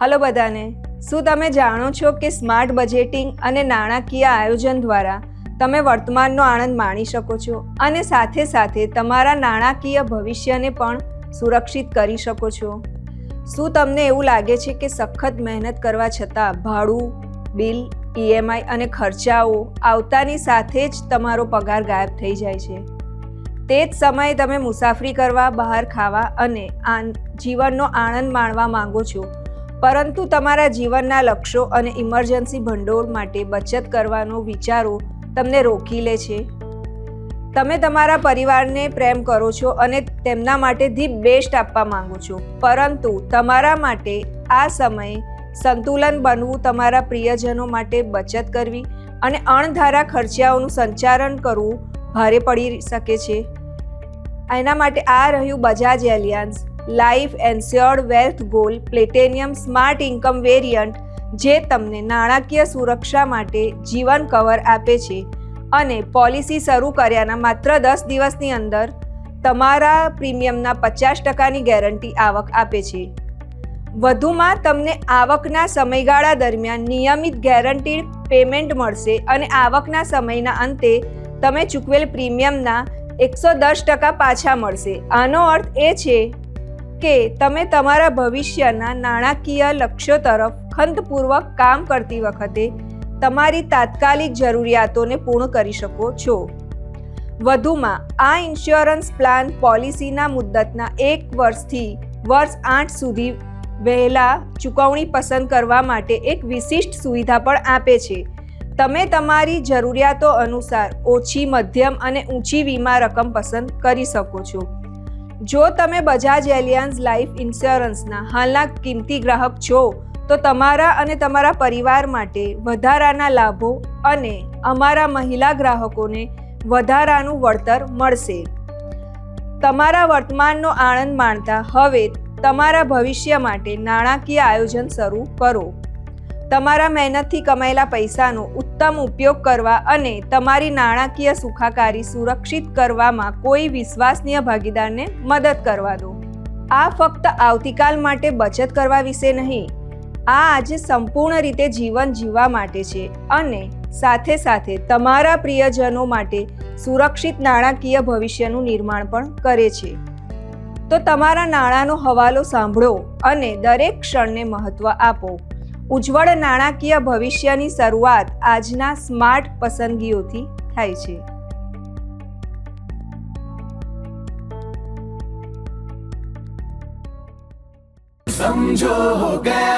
Hello બધાને, શું તમે જાણો છો કે સ્માર્ટ બજેટિંગ અને નાણાકીય આયોજન દ્વારા તમે વર્તમાનનો આનંદ માણી શકો છો અને સાથે સાથે તમારા નાણાકીય ભવિષ્યને પણ સુરક્ષિત કરી શકો છો? શું તમને એવું લાગે છે કે સખત મહેનત કરવા છતાં ભાડું, બિલ, ઈએમઆઈ અને ખર્ચાઓ આવતાની સાથે જ તમારો પગાર ગાયબ થઈ જાય છે? તે જ સમયે તમે મુસાફરી કરવા, બહાર ખાવા અને જીવનનો આનંદ માણવા માંગો છો, પરંતુ તમારા જીવનના લક્ષ્યો અને ઇમરજન્સી ભંડોળ માટે બચત કરવાનો વિચારો તમને રોકી લે છે. તમે તમારા પરિવારને પ્રેમ કરો છો અને તેમના માટે ધી બેસ્ટ આપવા માંગો છો, પરંતુ તમારા માટે આ સમયે સંતુલન બનવું, તમારા પ્રિયજનો માટે બચત કરવી અને અણધારા ખર્ચાઓનું સંચાલન કરવું ભારે પડી શકે છે. એના માટે આ રહ્યું Bajaj Allianz life assured wealth goal platinum smart income variant, જે તમને નાણાકીય સુરક્ષા માટે જીવન કવર આપે છે અને પોલિસી શરૂ કર્યાના માત્ર 10 દિવસની અંદર તમારા પ્રીમિયમના 50%ની ગેરંટી આવક આપે છે. વધુમાં તમને આવકના સમયગાળા દરમિયાન નિયમિત ગેરંટીડ પેમેન્ટ મળશે અને આવકના સમયના અંતે તમે ચૂકવેલ પ્રીમિયમના 110% પાછા મળશે. આનો અર્થ એ છે કે તમે તમારા ભવિષ્યના નાણાકીય લક્ષ્યો તરફ ખંતપૂર્વક કામ કરતી વખતે તમારી તાત્કાલિક જરૂરિયાતોને પૂર્ણ કરી શકો છો. વધુમાં, આ ઇન્સ્યોરન્સ પ્લાન પોલિસીના મુદ્દતના 1 વર્ષથી વર્ષ 8 સુધી વહેલા ચૂકવણી પસંદ કરવા માટે એક વિશિષ્ટ સુવિધા પણ આપે છે. તમે તમારી જરૂરિયાતો અનુસાર ઓછી, મધ્યમ અને ઊંચી વીમા રકમ પસંદ કરી શકો છો. જો તમે બજાજ એલિયાન્સ લાઈફ ઇન્સ્યોરન્સના હાલના કિંમતી ગ્રાહક છો, તો તમારા અને તમારા પરિવાર માટે વધારાના લાભો અને અમારા મહિલા ગ્રાહકોને વધારાનું વળતર મળશે. તમારા વર્તમાનનો આનંદ માણતા હવે તમારા ભવિષ્ય માટે નાણાકીય આયોજન શરૂ કરો. તમારા મહેનતથી કમાયેલા પૈસાનો ઉત્તમ ઉપયોગ કરવા અને તમારી નાણાકીય સુખાકારી સુરક્ષિત કરવામાં કોઈ વિશ્વસનીય ભાગીદારને મદદ કરવા દો. આ ફક્ત આવતીકાલ માટે બચત કરવા વિશે નહીં, આ આજે સંપૂર્ણ રીતે જીવન જીવવા માટે છે અને સાથે સાથે તમારા પ્રિયજનો માટે સુરક્ષિત નાણાકીય ભવિષ્યનું નિર્માણ પણ કરે છે. તો તમારા નાણાંનો હવાલો સાંભળો અને દરેક ક્ષણને મહત્વ આપો. ઉજ્જવળ નાણાકીય ભવિષ્યની શરૂઆત આજના સ્માર્ટ પસંદગીઓથી થાય છે. समझो हो गया